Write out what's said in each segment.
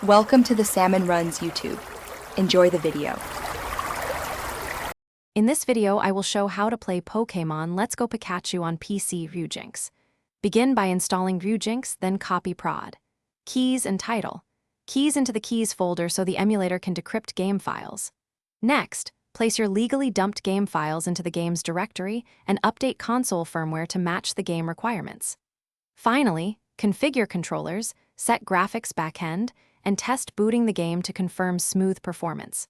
Welcome to the Salmon Runs YouTube. Enjoy the video. In this video, I will show how to play Pokémon Let's Go Pikachu on PC Ryujinx. Begin by installing Ryujinx, then copy prod. Keys and title. Keys into the Keys folder so the emulator can decrypt game files. Next, place your legally dumped game files into the game's directory and update console firmware to match the game requirements. Finally, configure controllers, set graphics backend, and test booting the game to confirm smooth performance.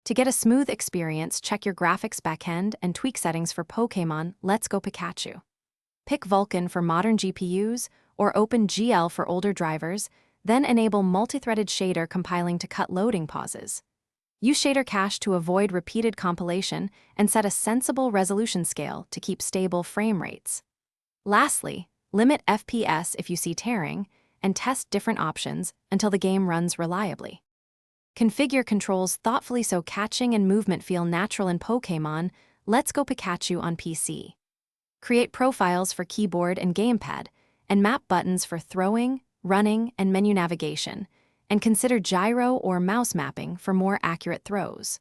To get a smooth experience, check your graphics backend and tweak settings for Pokémon Let's Go Pikachu. Pick Vulkan for modern GPUs or OpenGL for older drivers, then enable multi-threaded shader compiling to cut loading pauses. Use shader cache to avoid repeated compilation and set a sensible resolution scale to keep stable frame rates. Lastly, limit FPS if you see tearing, and test different options until the game runs reliably. Configure controls thoughtfully so catching and movement feel natural in Pokémon Let's Go Pikachu on PC. Create profiles for keyboard and gamepad, and map buttons for throwing, running, and menu navigation, and consider gyro or mouse mapping for more accurate throws.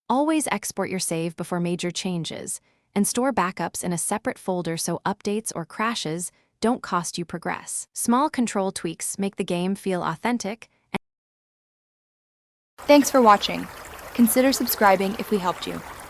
Always export your save before major changes, and store backups in a separate folder so updates or crashes don't cost you progress. Small control tweaks make the game feel authentic. Thanks for watching. Consider subscribing if we helped you.